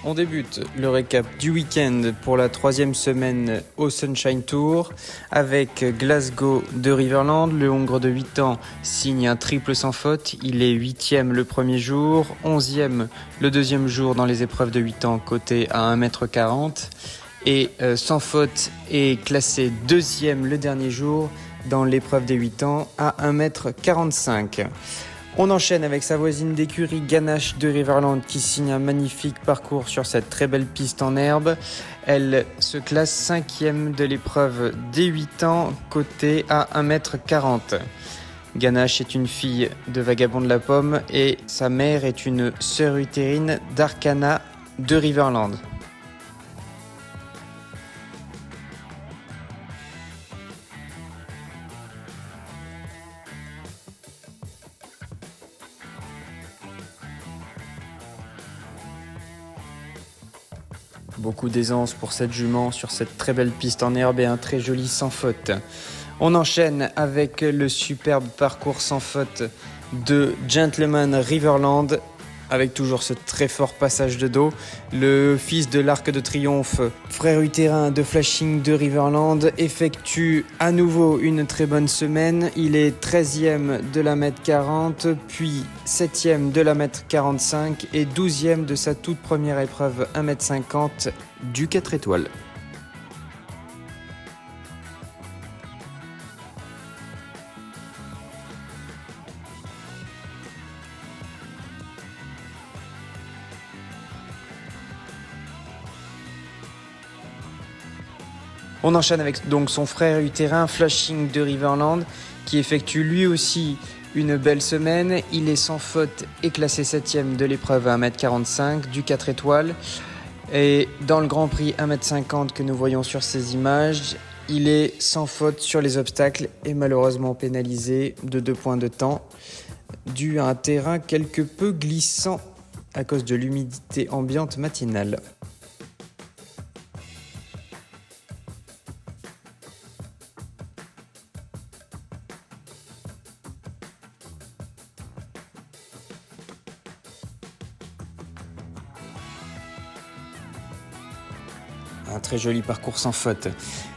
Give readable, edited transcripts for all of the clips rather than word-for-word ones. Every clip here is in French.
On débute le récap du week-end pour la 3e semaine au Sunshine Tour avec Glasgow de Riverland. Le Hongre de 8 ans signe un triple sans faute. Il est 8e le premier jour, 11e le deuxième jour dans les épreuves de 8 ans, coté à 1m40. Et sans faute est classé 2e le dernier jour dans l'épreuve des 8 ans à 1m45. On enchaîne avec sa voisine d'écurie Ganache de Riverland qui signe un magnifique parcours sur cette très belle piste en herbe. Elle se classe 5e de l'épreuve des 8 ans, cotée à 1m40. Ganache est une fille de Vagabond de la Pomme et sa mère est une sœur utérine d'Arcana de Riverland. Beaucoup d'aisance pour cette jument sur cette très belle piste en herbe et un très joli sans faute. On enchaîne avec le superbe parcours sans faute de Gentleman Riverland avec toujours ce très fort passage de dos. Le fils de l'Arc de Triomphe, frère utérin de Flashing de Riverland, effectue à nouveau une très bonne semaine. Il est 13e de la mètre 40, puis 7e de la mètre 45 et 12e de sa toute première épreuve 1m50 du 4 étoiles. On enchaîne avec donc son frère utérin Flashing de Riverland qui effectue lui aussi une belle semaine. Il est sans faute et classé 7e de l'épreuve à 1m45 du 4 étoiles. Et dans le Grand Prix 1m50 que nous voyons sur ces images, il est sans faute sur les obstacles et malheureusement pénalisé de 2 points de temps dû à un terrain quelque peu glissant à cause de l'humidité ambiante matinale. Un très joli parcours sans faute.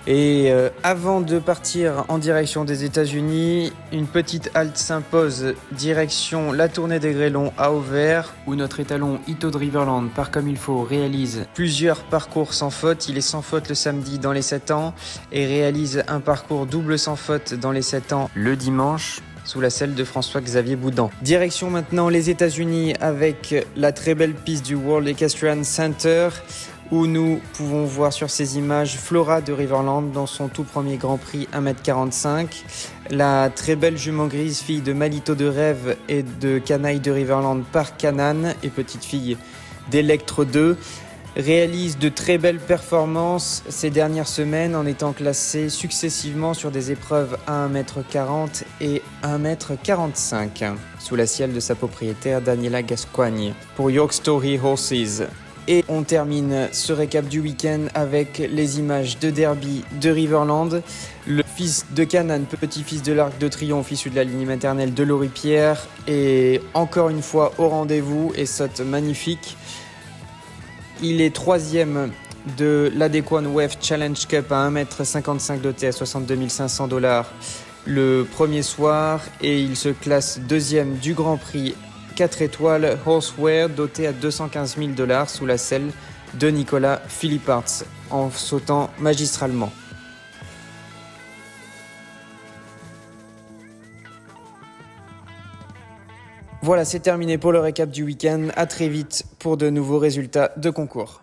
Et avant de partir en direction des États-Unis, une petite halte s'impose direction la tournée des Grêlons à Auvers, où notre étalon Ito de Riverland, par comme il faut, réalise plusieurs parcours sans faute. Il est sans faute le samedi dans les 7 ans et réalise un parcours double sans faute dans les 7 ans le dimanche, sous la selle de François-Xavier Boudan. Direction maintenant les États-Unis avec la très belle piste du World Equestrian Center, où nous pouvons voir sur ces images Flora de Riverland dans son tout premier Grand Prix 1m45. La très belle jument grise, fille de Malito de Rêve et de Canaille de Riverland par Canan et petite fille d'Electre 2, réalise de très belles performances ces dernières semaines en étant classée successivement sur des épreuves à 1m40 et 1m45 sous la cielle de sa propriétaire Daniela Gascoigne pour York Story Horses. Et on termine ce récap du week-end avec les images de Derby de Riverland. Le fils de Canan, petit-fils de l'Arc de Triomphe, issu de la lignée maternelle de Laurie Pierre, est encore une fois au rendez-vous et saute magnifique. Il est 3e de l'Adequan Wave Challenge Cup à 1m55 doté à $62 le premier soir et il se classe 2e du Grand Prix 4 étoiles Horseware doté à $215 000 sous la selle de Nicolas Philipparts en sautant magistralement. Voilà, c'est terminé pour le récap du week-end. À très vite pour de nouveaux résultats de concours.